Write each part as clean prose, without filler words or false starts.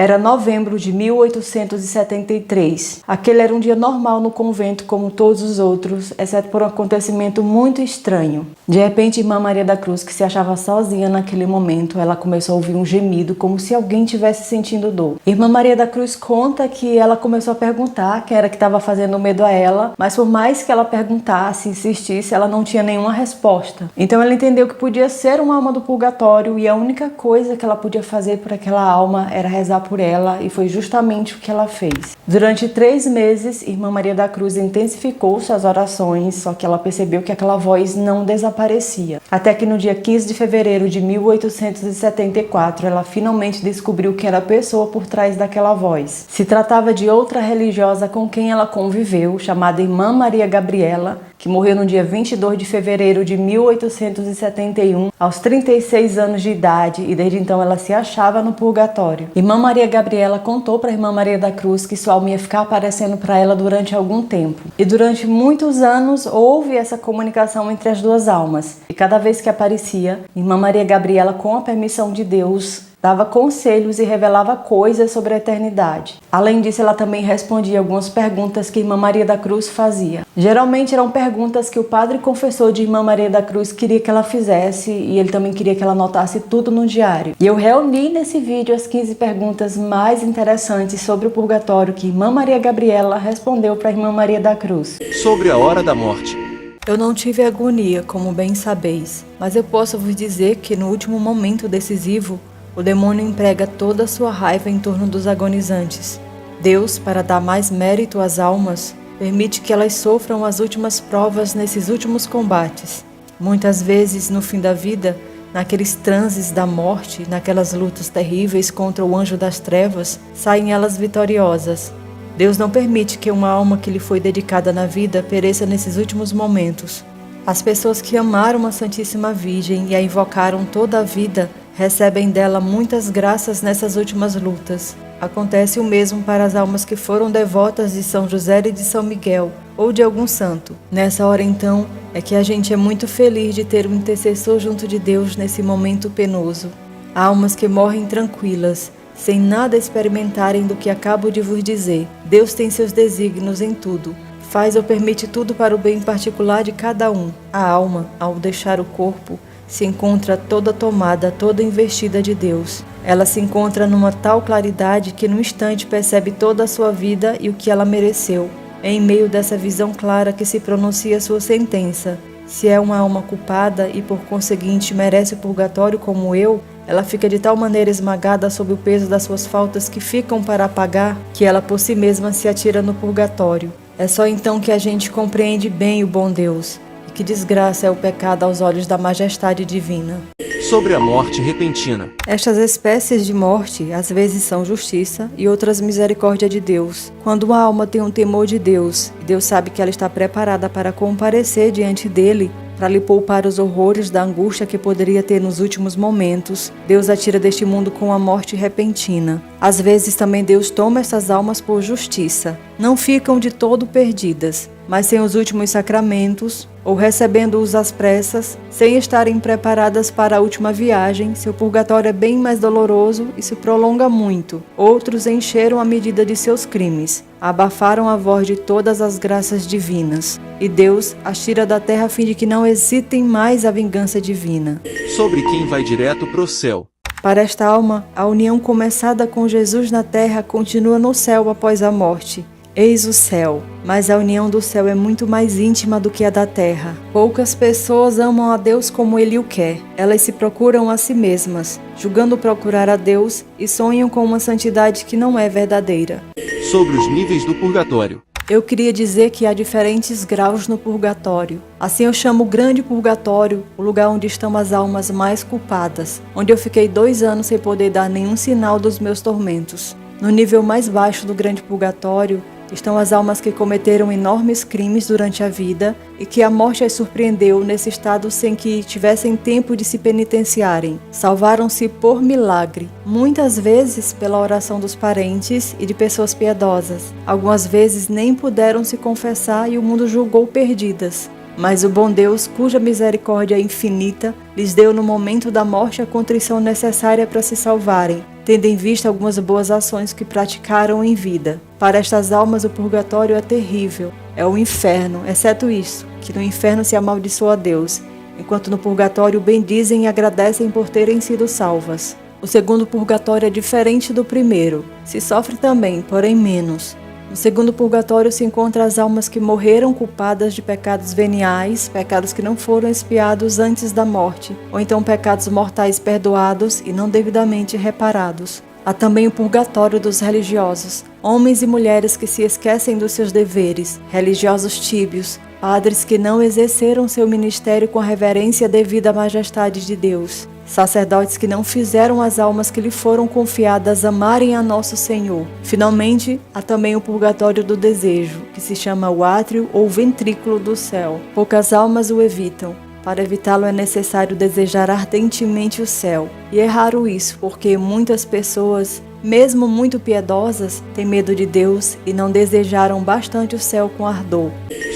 Era novembro de 1873. Aquele era um dia normal no convento, como todos os outros, exceto por um acontecimento muito estranho. De repente, Irmã Maria da Cruz, que se achava sozinha naquele momento, ela começou a ouvir um gemido, como se alguém estivesse sentindo dor. Irmã Maria da Cruz conta que ela começou a perguntar quem era que estava fazendo medo a ela, mas por mais que ela perguntasse, insistisse, ela não tinha nenhuma resposta. Então ela entendeu que podia ser uma alma do purgatório e a única coisa que ela podia fazer por aquela alma era rezar por ela, e foi justamente o que ela fez. Durante 3 meses, Irmã Maria da Cruz intensificou suas orações, só que ela percebeu que aquela voz não desaparecia. Até que no dia 15 de fevereiro de 1874, ela finalmente descobriu quem era a pessoa por trás daquela voz. Se tratava de outra religiosa com quem ela conviveu, chamada Irmã Maria Gabriela, que morreu no dia 22 de fevereiro de 1871, aos 36 anos de idade, e desde então ela se achava no purgatório. Irmã Maria Gabriela contou para a Irmã Maria da Cruz que sua alma ia ficar aparecendo para ela durante algum tempo. E durante muitos anos houve essa comunicação entre as duas almas. E cada vez que aparecia, Irmã Maria Gabriela, com a permissão de Deus, dava conselhos e revelava coisas sobre a eternidade. Além disso, ela também respondia algumas perguntas que Irmã Maria da Cruz fazia. Geralmente eram perguntas que o padre confessor de Irmã Maria da Cruz queria que ela fizesse, e ele também queria que ela anotasse tudo no diário. E eu reuni nesse vídeo as 15 perguntas mais interessantes sobre o purgatório que Irmã Maria Gabriela respondeu para Irmã Maria da Cruz. Sobre a hora da morte. Eu não tive agonia, como bem sabeis, mas eu posso vos dizer que no último momento decisivo, o demônio emprega toda a sua raiva em torno dos agonizantes. Deus, para dar mais mérito às almas, permite que elas sofram as últimas provas nesses últimos combates. Muitas vezes, no fim da vida, naqueles transes da morte, naquelas lutas terríveis contra o anjo das trevas, saem elas vitoriosas. Deus não permite que uma alma que lhe foi dedicada na vida pereça nesses últimos momentos. As pessoas que amaram a Santíssima Virgem e a invocaram toda a vida recebem dela muitas graças nessas últimas lutas. Acontece o mesmo para as almas que foram devotas de São José e de São Miguel, ou de algum santo. Nessa hora, então, é que a gente é muito feliz de ter um intercessor junto de Deus nesse momento penoso. Há almas que morrem tranquilas, sem nada experimentarem do que acabo de vos dizer. Deus tem seus desígnios em tudo. Faz ou permite tudo para o bem particular de cada um. A alma, ao deixar o corpo, se encontra toda tomada, toda investida de Deus. Ela se encontra numa tal claridade que no instante percebe toda a sua vida e o que ela mereceu. É em meio dessa visão clara que se pronuncia a sua sentença. Se é uma alma culpada e por conseguinte merece o purgatório como eu, ela fica de tal maneira esmagada sob o peso das suas faltas que ficam para apagar, que ela por si mesma se atira no purgatório. É só então que a gente compreende bem o bom Deus. Que desgraça é o pecado aos olhos da majestade divina. Sobre a morte repentina. Estas espécies de morte às vezes são justiça e outras misericórdia de Deus. Quando uma alma tem um temor de Deus, e Deus sabe que ela está preparada para comparecer diante dele, para lhe poupar os horrores da angústia que poderia ter nos últimos momentos, Deus a tira deste mundo com a morte repentina. Às vezes também Deus toma essas almas por justiça. Não ficam de todo perdidas, mas sem os últimos sacramentos, ou recebendo-os às pressas, sem estarem preparadas para a última viagem, seu purgatório é bem mais doloroso e se prolonga muito. Outros encheram a medida de seus crimes, abafaram a voz de todas as graças divinas, e Deus as tira da terra a fim de que não hesitem mais a vingança divina. Sobre quem vai direto pro céu. Para esta alma, a união começada com Jesus na terra continua no céu após a morte. Eis o céu, mas a união do céu é muito mais íntima do que a da terra. Poucas pessoas amam a Deus como Ele o quer. Elas se procuram a si mesmas, julgando procurar a Deus, e sonham com uma santidade que não é verdadeira. Sobre os níveis do purgatório. Eu queria dizer que há diferentes graus no purgatório. Assim eu chamo o grande purgatório, o lugar onde estão as almas mais culpadas, onde eu fiquei 2 anos sem poder dar nenhum sinal dos meus tormentos. No nível mais baixo do grande purgatório, estão as almas que cometeram enormes crimes durante a vida e que a morte as surpreendeu nesse estado sem que tivessem tempo de se penitenciarem. Salvaram-se por milagre, muitas vezes pela oração dos parentes e de pessoas piedosas. Algumas vezes nem puderam se confessar e o mundo julgou perdidas. Mas o bom Deus, cuja misericórdia é infinita, lhes deu no momento da morte a contrição necessária para se salvarem, tendo em vista algumas boas ações que praticaram em vida. Para estas almas o purgatório é terrível, é o inferno, exceto isso, que no inferno se amaldiçoa a Deus, enquanto no purgatório bendizem e agradecem por terem sido salvas. O segundo purgatório é diferente do primeiro, se sofre também, porém menos. No segundo purgatório se encontram as almas que morreram culpadas de pecados veniais, pecados que não foram expiados antes da morte, ou então pecados mortais perdoados e não devidamente reparados. Há também o purgatório dos religiosos, homens e mulheres que se esquecem dos seus deveres, religiosos tíbios, padres que não exerceram seu ministério com a reverência devida à majestade de Deus, sacerdotes que não fizeram as almas que lhe foram confiadas amarem a nosso Senhor. Finalmente, há também o purgatório do desejo, que se chama o átrio ou ventrículo do céu. Poucas almas o evitam. Para evitá-lo é necessário desejar ardentemente o céu. E é raro isso, porque muitas pessoas, mesmo muito piedosas, têm medo de Deus e não desejaram bastante o céu com ardor.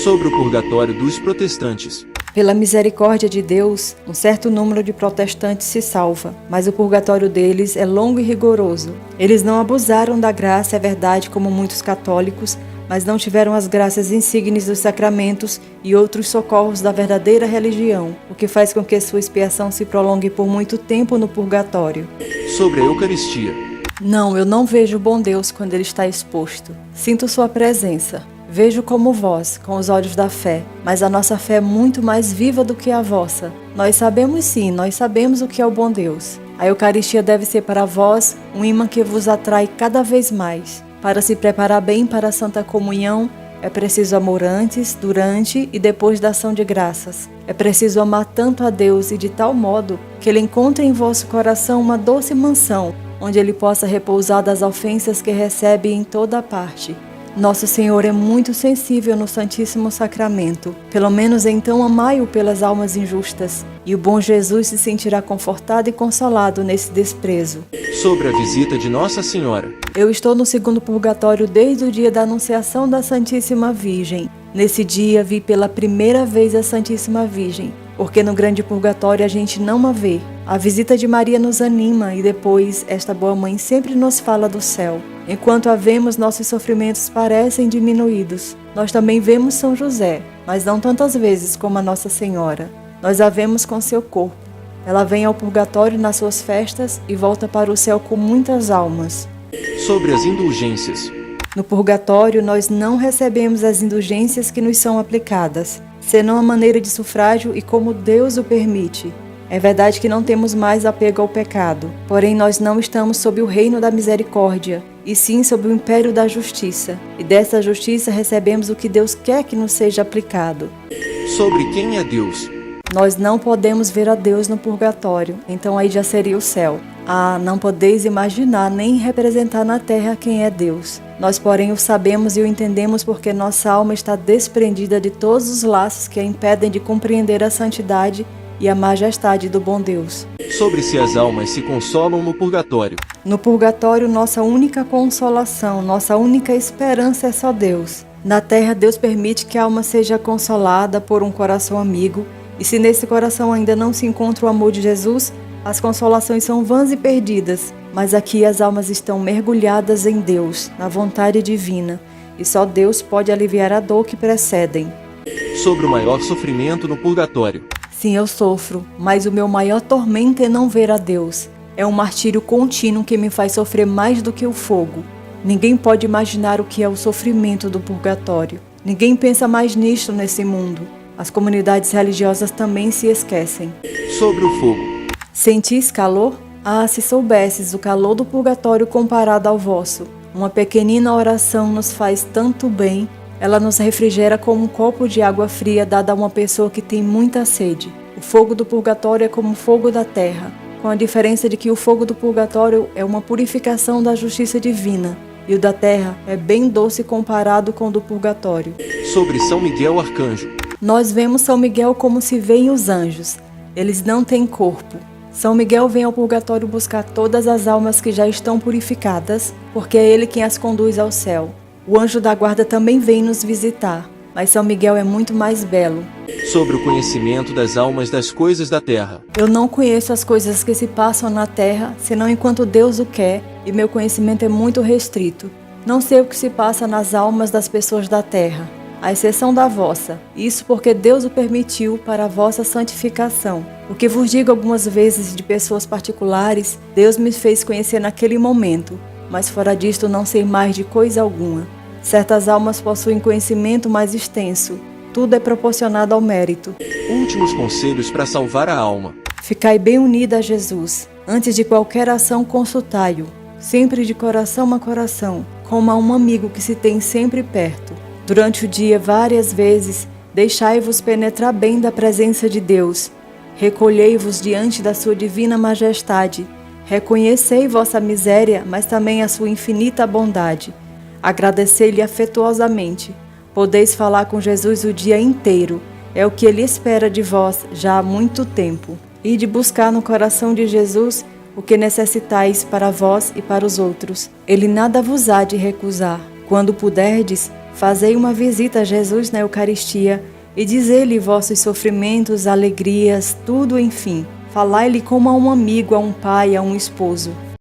Sobre o purgatório dos protestantes. Pela misericórdia de Deus, um certo número de protestantes se salva, mas o purgatório deles é longo e rigoroso. Eles não abusaram da graça, é verdade, como muitos católicos, mas não tiveram as graças insígnes dos sacramentos e outros socorros da verdadeira religião, o que faz com que sua expiação se prolongue por muito tempo no purgatório. Sobre a Eucaristia. Não, eu não vejo o bom Deus quando ele está exposto. Sinto sua presença. Vejo como vós, com os olhos da fé, mas a nossa fé é muito mais viva do que a vossa. Nós sabemos sim, nós sabemos o que é o bom Deus. A Eucaristia deve ser para vós um imã que vos atrai cada vez mais. Para se preparar bem para a Santa Comunhão, é preciso amor antes, durante e depois da ação de graças. É preciso amar tanto a Deus e de tal modo que Ele encontre em vosso coração uma doce mansão, onde Ele possa repousar das ofensas que recebe em toda a parte. Nosso Senhor é muito sensível no Santíssimo Sacramento. Pelo menos então amai-o pelas almas injustas, e o bom Jesus se sentirá confortado e consolado nesse desprezo. Sobre a visita de Nossa Senhora. Eu estou no segundo purgatório desde o dia da Anunciação da Santíssima Virgem. Nesse dia vi pela primeira vez a Santíssima Virgem, porque no grande purgatório a gente não a vê. A visita de Maria nos anima e depois esta boa mãe sempre nos fala do céu. Enquanto a vemos, nossos sofrimentos parecem diminuídos. Nós também vemos São José, mas não tantas vezes como a Nossa Senhora. Nós a vemos com seu corpo. Ela vem ao purgatório nas suas festas e volta para o céu com muitas almas. Sobre as indulgências. No purgatório, nós não recebemos as indulgências que nos são aplicadas, senão a maneira de sufrágio e como Deus o permite. É verdade que não temos mais apego ao pecado, porém nós não estamos sob o reino da misericórdia, e sim sob o império da justiça. E dessa justiça recebemos o que Deus quer que nos seja aplicado. Sobre quem é Deus. Nós não podemos ver a Deus no purgatório, então aí já seria o céu. Não podeis imaginar nem representar na terra quem é Deus. Nós, porém, o sabemos e o entendemos porque nossa alma está desprendida de todos os laços que a impedem de compreender a santidade e a majestade do bom Deus. Sobre se as almas se consolam no purgatório. No purgatório, nossa única consolação, nossa única esperança é só Deus. Na terra, Deus permite que a alma seja consolada por um coração amigo, e se nesse coração ainda não se encontra o amor de Jesus, as consolações são vãs e perdidas. Mas aqui as almas estão mergulhadas em Deus, na vontade divina, e só Deus pode aliviar a dor que precedem. Sobre o maior sofrimento no purgatório. Sim, eu sofro, mas o meu maior tormento é não ver a Deus. É um martírio contínuo que me faz sofrer mais do que o fogo. Ninguém pode imaginar o que é o sofrimento do purgatório. Ninguém pensa mais nisto nesse mundo. As comunidades religiosas também se esquecem. Sobre o fogo. Sentis calor? Se soubesses o calor do purgatório comparado ao vosso. Uma pequenina oração nos faz tanto bem. Ela nos refrigera como um copo de água fria dada a uma pessoa que tem muita sede. O fogo do purgatório é como o fogo da terra, com a diferença de que o fogo do purgatório é uma purificação da justiça divina, e o da terra é bem doce comparado com o do purgatório. Sobre São Miguel Arcanjo. Nós vemos São Miguel como se veem os anjos. Eles não têm corpo. São Miguel vem ao purgatório buscar todas as almas que já estão purificadas, porque é ele quem as conduz ao céu. O anjo da guarda também vem nos visitar. mas São Miguel é muito mais belo. Sobre o conhecimento das almas das coisas da terra. Eu não conheço as coisas que se passam na terra, senão enquanto Deus o quer, e meu conhecimento é muito restrito. Não sei o que se passa nas almas das pessoas da terra, à exceção da vossa. Isso porque Deus o permitiu para a vossa santificação. O que vos digo algumas vezes de pessoas particulares, Deus me fez conhecer naquele momento, mas fora disto não sei mais de coisa alguma. Certas almas possuem conhecimento mais extenso. Tudo é proporcionado ao mérito. Últimos conselhos para salvar a alma. Ficai bem unida a Jesus. Antes de qualquer ação, consultai-o. Sempre de coração a coração, como a um amigo que se tem sempre perto. Durante o dia, várias vezes, deixai-vos penetrar bem da presença de Deus. Recolhei-vos diante da sua divina majestade. Reconhecei vossa miséria, mas também a sua infinita bondade. Agradecei-lhe afetuosamente. Podeis falar com Jesus o dia inteiro. É o que ele espera de vós já há muito tempo. E de buscar no coração de Jesus o que necessitais para vós e para os outros. Ele nada vos há de recusar. Quando puderdes, fazei uma visita a Jesus na Eucaristia e dizei-lhe vossos sofrimentos, alegrias, tudo enfim. Falai-lhe como a um amigo, a um pai, a um esposo.